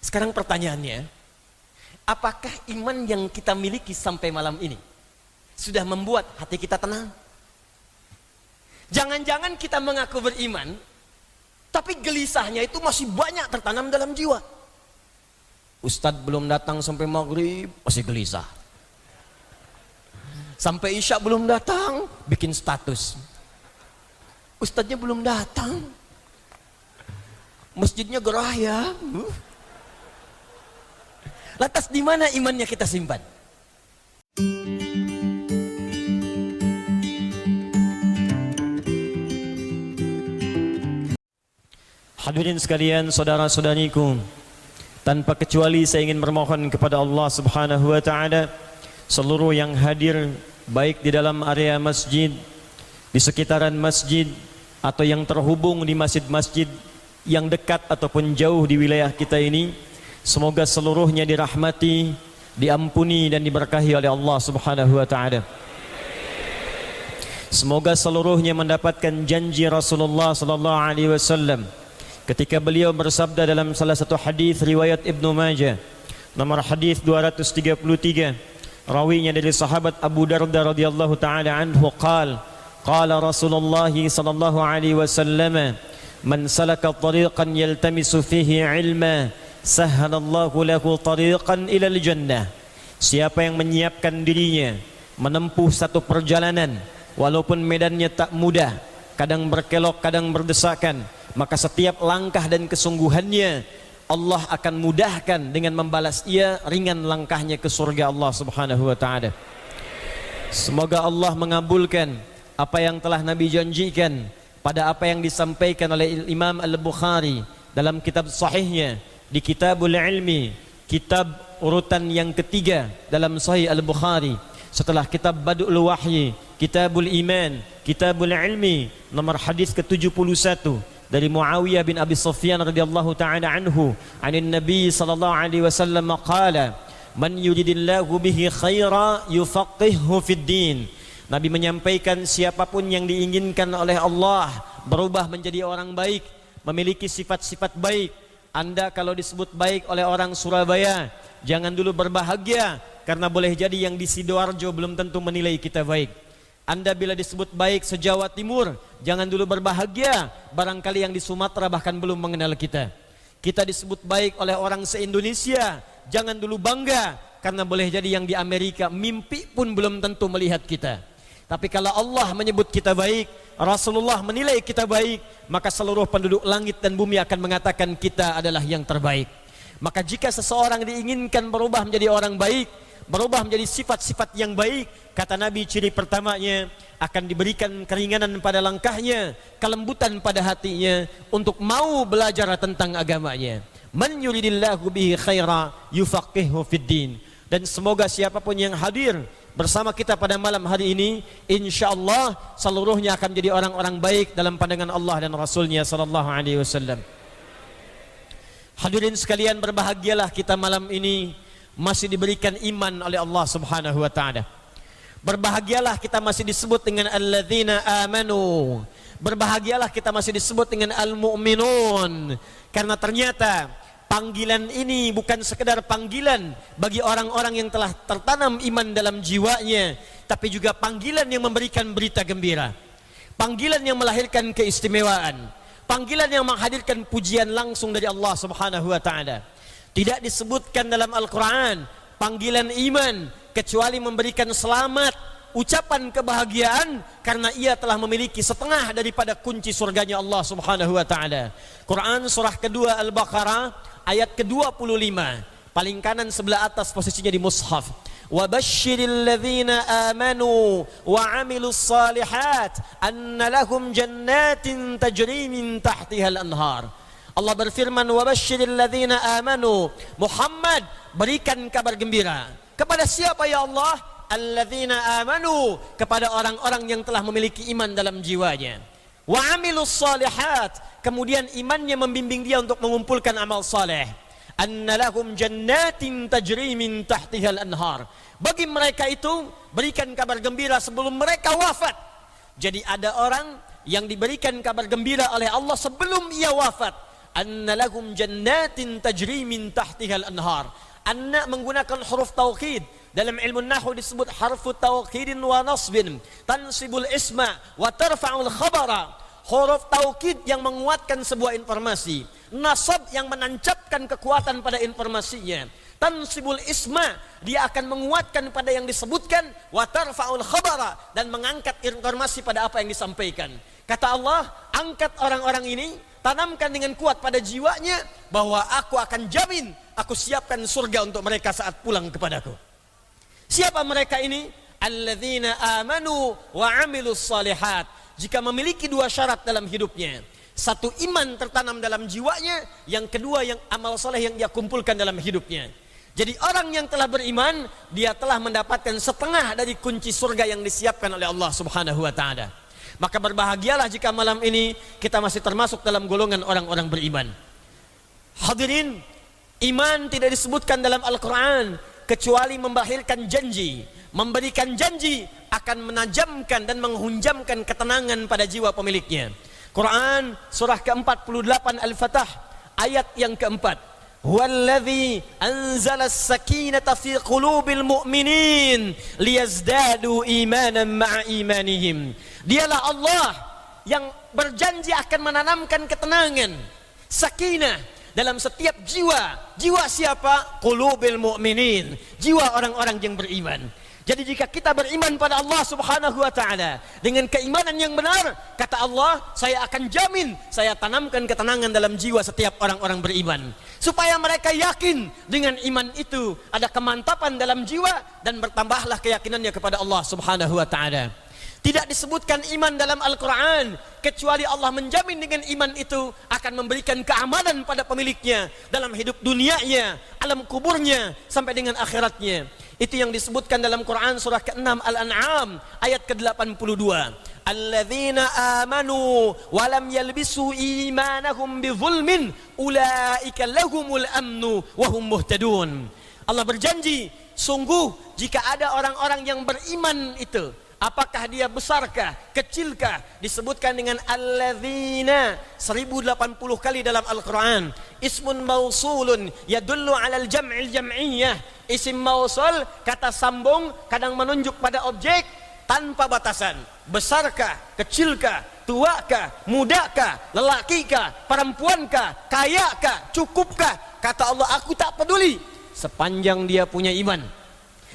Sekarang pertanyaannya, apakah iman yang kita miliki sampai malam ini sudah membuat hati kita tenang? Jangan-jangan kita mengaku beriman, tapi gelisahnya itu masih banyak tertanam dalam jiwa. Ustadz belum datang sampai maghrib, masih gelisah. Sampai isya belum datang, bikin status. Ustadznya belum datang, masjidnya gerah ya. Lantas di mana imannya kita simpan? Hadirin sekalian, saudara-saudariku, tanpa kecuali saya ingin bermohon kepada Allah Subhanahu wa taala, seluruh yang hadir baik di dalam area masjid, di sekitaran masjid, atau yang terhubung di masjid-masjid yang dekat ataupun jauh di wilayah kita ini, semoga seluruhnya dirahmati, diampuni dan diberkahi oleh Allah Subhanahu wa taala. Semoga seluruhnya mendapatkan janji Rasulullah sallallahu alaihi wasallam ketika beliau bersabda dalam salah satu hadis riwayat Ibnu Majah, nomor hadis 233, rawinya dari sahabat Abu Darda radhiyallahu taala anhu, qala Rasulullah sallallahu alaihi wasallam, man salaka tariqan yaltamisu fihi ilma sahhalallahu lahu tariqan ilal jannah. Siapa yang menyiapkan dirinya menempuh satu perjalanan walaupun medannya tak mudah, kadang berkelok, kadang berdesakan, maka setiap langkah dan kesungguhannya Allah akan mudahkan dengan membalas ia ringan langkahnya ke surga Allah Subhanahu wa taala. Semoga Allah mengabulkan apa yang telah Nabi janjikan pada apa yang disampaikan oleh Imam Al-Bukhari dalam kitab sahihnya di Kitabul Ilmi, kitab urutan yang ketiga dalam Sahih Al-Bukhari setelah kitab Badul Wahyi, Kitabul Iman, Kitabul Ilmi, nomor hadis ke-71 dari Muawiyah bin Abi Sufyan radhiyallahu taala anhu, anin Nabi sallallahu alaihi wasallam qala, man yuridillahu bihi khaira yufaqqihhu fid din. Nabi menyampaikan siapapun yang diinginkan oleh Allah berubah menjadi orang baik, memiliki sifat-sifat baik. Anda kalau disebut baik oleh orang Surabaya, jangan dulu berbahagia, karena boleh jadi yang di Sidoarjo belum tentu menilai kita baik. Anda bila disebut baik se-Jawa Timur, jangan dulu berbahagia, barangkali yang di Sumatera bahkan belum mengenal kita. Kita disebut baik oleh orang se-Indonesia, jangan dulu bangga, karena boleh jadi yang di Amerika mimpi pun belum tentu melihat kita. Tapi kalau Allah menyebut kita baik, Rasulullah menilai kita baik, maka seluruh penduduk langit dan bumi akan mengatakan kita adalah yang terbaik. Maka jika seseorang diinginkan berubah menjadi orang baik, berubah menjadi sifat-sifat yang baik, kata Nabi, ciri pertamanya akan diberikan keringanan pada langkahnya, kelembutan pada hatinya untuk mau belajar tentang agamanya. Man yuridillahu bihi khaira yufaqqihhu fid din. Dan semoga siapapun yang hadir bersama kita pada malam hari ini, insyaallah seluruhnya akan menjadi orang-orang baik dalam pandangan Allah dan Rasulnya sallallahu alaihi wasallam. Hadirin sekalian, berbahagialah kita malam ini masih diberikan iman oleh Allah Subhanahu wa taala. Berbahagialah kita masih disebut dengan alladzina amanu. Berbahagialah kita masih disebut dengan al-mu'minun, karena ternyata panggilan ini bukan sekedar panggilan bagi orang-orang yang telah tertanam iman dalam jiwanya, tapi juga panggilan yang memberikan berita gembira, panggilan yang melahirkan keistimewaan, panggilan yang menghadirkan pujian langsung dari Allah Subhanahu wa taala. Tidak disebutkan dalam Al-Quran panggilan iman kecuali memberikan selamat, ucapan kebahagiaan, karena ia telah memiliki setengah daripada kunci surganya Allah Subhanahu wa taala. Quran surah kedua Al-Baqarah ayat ke-25, paling kanan sebelah atas posisinya di mushaf. Wa basyiril ladzina amanu wa 'amilus shalihat anna lahum jannatin tajri min tahtihal anhar. Allah berfirman, wa basyiril ladzina amanu, Muhammad berikan kabar gembira kepada siapa ya Allah? Alladzina amanu, kepada orang-orang yang telah memiliki iman dalam jiwanya. Wa 'amilus shalihat, kemudian imannya membimbing dia untuk mengumpulkan amal saleh. Anna lahum jannatin tajri min tahtihal anhar, bagi mereka itu berikan kabar gembira sebelum mereka wafat. Jadi ada orang yang diberikan kabar gembira oleh Allah sebelum ia wafat. anna lahum jannatin tajri min tahtihal anhar. Anna menggunakan huruf taukid. Dalam ilmu nahwu disebut harfu taukidin wa nasbin, tansibul isma wa tarfa'ul khabara. Huruf taukid yang menguatkan sebuah informasi, nasab yang menancapkan kekuatan pada informasinya, tansibul isma, dia akan menguatkan pada yang disebutkan, wa tarfa'ul khabara, dan mengangkat informasi pada apa yang disampaikan. Kata Allah, angkat orang-orang ini, tanamkan dengan kuat pada jiwanya bahwa aku akan jamin, aku siapkan surga untuk mereka saat pulang kepadaku. Siapa mereka ini? Alladzina amanu wa amilus salihat. Jika memiliki dua syarat dalam hidupnya, satu iman tertanam dalam jiwanya, yang kedua yang amal saleh yang dia kumpulkan dalam hidupnya. Jadi orang yang telah beriman, dia telah mendapatkan setengah dari kunci surga yang disiapkan oleh Allah Subhanahu wa taala. Maka berbahagialah jika malam ini kita masih termasuk dalam golongan orang-orang beriman. Hadirin, iman tidak disebutkan dalam Al-Quran kecuali membahirkan janji, memberikan janji akan menajamkan dan menghunjamkan ketenangan pada jiwa pemiliknya. Quran surah ke-48 Al-Fatah ayat yang keempat. Huwallazi anzalas sakinata fi qulubil mu'minin liyazdadu imanan ma'a imanihim. Dialah Allah yang berjanji akan menanamkan ketenangan, sakinah dalam setiap jiwa. Jiwa siapa? Qulubil mu'minin, jiwa orang-orang yang beriman. Jadi jika kita beriman pada Allah Subhanahu wa taala dengan keimanan yang benar, kata Allah, saya akan jamin, saya tanamkan ketenangan dalam jiwa setiap orang-orang beriman, supaya mereka yakin dengan iman itu ada kemantapan dalam jiwa dan bertambahlah keyakinannya kepada Allah Subhanahu wa taala. Tidak disebutkan iman dalam Al-Quran kecuali Allah menjamin dengan iman itu akan memberikan keamanan pada pemiliknya dalam hidup dunianya, alam kuburnya, sampai dengan akhiratnya. Itu yang disebutkan dalam Quran surah ke-6 Al-An'am ayat ke-82. Alladzina amanu wa lam yalbisu imanahum bizulmin ulaika lahumul amnu wa hum muhtadun. Allah berjanji, sungguh jika ada orang-orang yang beriman itu, apakah dia besarkah, kecilkah, disebutkan dengan alladzina 1080 kali dalam Al-Quran. Ismun mausulun yadullu alal jam'il jam'iyyah. Isim mausul, kata sambung, kadang menunjuk pada objek tanpa batasan. Besarkah, kecilkah, tuakah, mudakah, lelakikah, perempuankah, kayakah, cukupkah, kata Allah, aku tak peduli sepanjang dia punya iman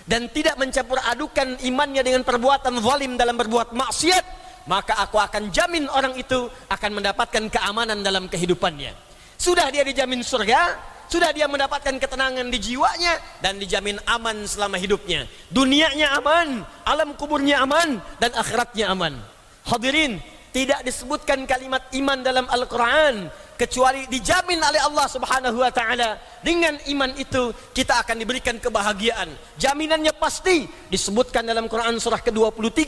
dan tidak mencampur adukan imannya dengan perbuatan zalim dalam berbuat maksiat, maka aku akan jamin orang itu akan mendapatkan keamanan dalam kehidupannya. Sudah dia dijamin surga, sudah dia mendapatkan ketenangan di jiwanya, dan dijamin aman selama hidupnya. Dunianya aman, alam kuburnya aman, dan akhiratnya aman. Hadirin, tidak disebutkan kalimat iman dalam Al-Quran kecuali dijamin oleh Allah Subhanahu wa taala. Dengan iman itu kita akan diberikan kebahagiaan. Jaminannya pasti disebutkan dalam Quran surah ke-23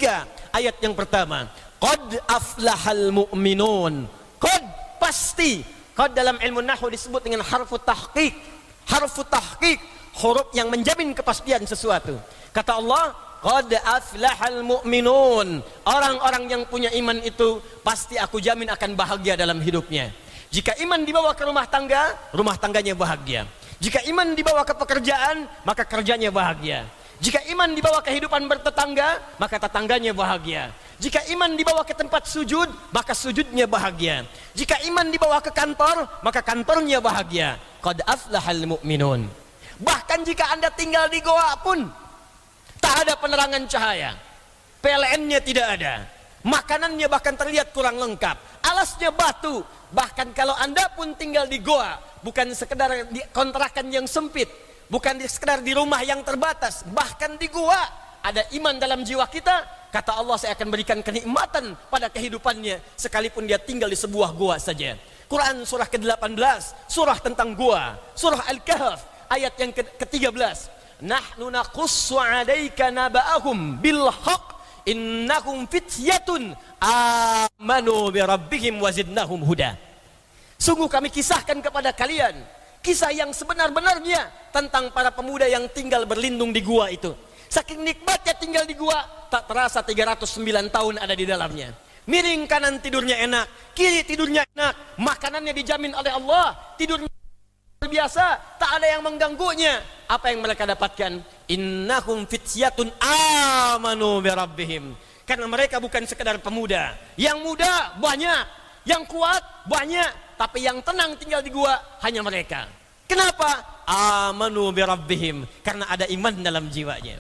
ayat yang pertama. Qad aflahal mu'minun. Qad, pasti. Qad dalam ilmu nahwu disebut dengan harfu tahqiq. Harfu tahqiq, huruf yang menjamin kepastian sesuatu. Kata Allah, qad aflahal mu'minun. Orang-orang yang punya iman itu pasti aku jamin akan bahagia dalam hidupnya. Jika iman dibawa ke rumah tangganya bahagia. Jika iman dibawa ke pekerjaan, maka kerjanya bahagia. Jika iman dibawa kehidupan bertetangga, maka tetangganya bahagia. Jika iman dibawa ke tempat sujud, maka sujudnya bahagia. Jika iman dibawa ke kantor, maka kantornya bahagia. Qad aflahal mu'minun. Bahkan jika Anda tinggal di goa pun, tak ada penerangan cahaya, PLN-nya tidak ada, makanannya bahkan terlihat kurang lengkap, alasnya batu. Bahkan kalau Anda pun tinggal di goa, bukan sekedar di kontrakan yang sempit, bukan sekedar di rumah yang terbatas, bahkan di goa ada iman dalam jiwa kita, kata Allah, saya akan berikan kenikmatan pada kehidupannya sekalipun dia tinggal di sebuah goa saja. Quran surah ke-18, surah tentang goa, surah Al-Kahf ayat yang ke-13. Nahnu naqussu 'alaika naba'ahum bil haqq innahum fityatun amanu bi rabbihim wazidnahum huda. Sungguh kami kisahkan kepada kalian kisah yang sebenar-benarnya tentang para pemuda yang tinggal berlindung di gua itu. Saking nikmatnya tinggal di gua, tak terasa 309 tahun ada di dalamnya. Miring kanan tidurnya enak, kiri tidurnya enak, makanannya dijamin oleh Allah, tidurnya biasa, tak ada yang mengganggunya. Apa yang mereka dapatkan? Innahum fityatun amanu birabbihim. Karena mereka bukan sekedar pemuda. Yang muda banyak, yang kuat banyak, tapi yang tenang tinggal di gua hanya mereka. Kenapa? Amanu birabbihim, karena ada iman dalam jiwanya.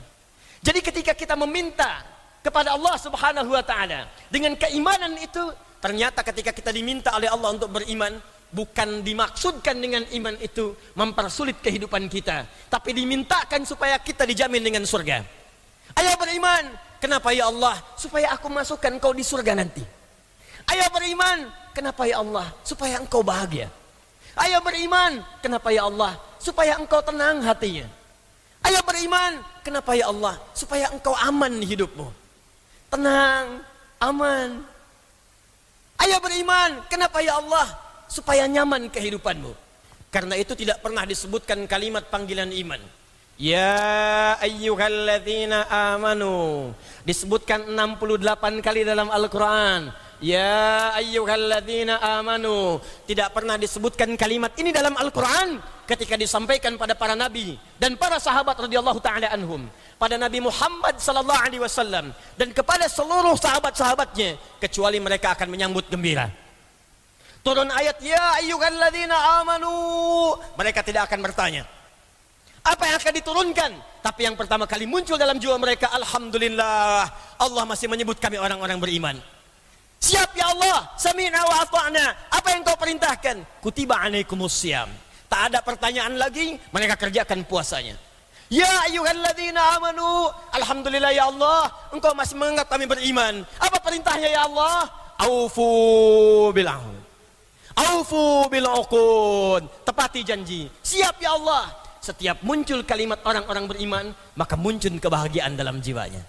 Jadi ketika kita meminta kepada Allah Subhanahu wa taala dengan keimanan itu, ternyata ketika kita diminta oleh Allah untuk beriman, bukan dimaksudkan dengan iman itu mempersulit kehidupan kita, tapi dimintakan supaya kita dijamin dengan surga. Ayo beriman. Kenapa ya Allah? Supaya aku masukkan kau di surga nanti. Ayo beriman. Kenapa ya Allah? Supaya engkau bahagia. Ayo beriman. Kenapa ya Allah? Supaya engkau tenang hatinya. Ayo beriman. Kenapa ya Allah? Supaya engkau aman hidupmu. Tenang, aman. Ayo beriman. Kenapa ya Allah? Supaya nyaman kehidupanmu. Karena itu tidak pernah disebutkan kalimat panggilan iman. Ya ayyuhalladzina amanu. Disebutkan 68 kali dalam Al-Quran. Ya ayyuhalladzina amanu. Tidak pernah disebutkan kalimat ini dalam Al-Quran ketika disampaikan pada para nabi dan para sahabat radhiyallahu taala anhum, pada Nabi Muhammad sallallahu alaihi wasallam dan kepada seluruh sahabat-sahabatnya, kecuali mereka akan menyambut gembira. Turun ayat ya ayyuhalladzina amanu, mereka tidak akan bertanya apa yang akan diturunkan, tapi yang pertama kali muncul dalam jiwa mereka, alhamdulillah, Allah masih menyebut kami orang-orang beriman. Siap ya Allah, sami'na wa ata'na. Apa yang kau perintahkan? Kutiba alaikumusiyam. Tak ada pertanyaan lagi, mereka kerjakan puasanya. Ya ayyuhalladzina amanu, alhamdulillah ya Allah, engkau masih menganggap kami beriman. Apa perintahnya ya Allah? Aufu bil ahd. Aufu bil uqud. Tepati janji. Siap ya Allah. Setiap muncul kalimat orang-orang beriman, maka muncul kebahagiaan dalam jiwanya.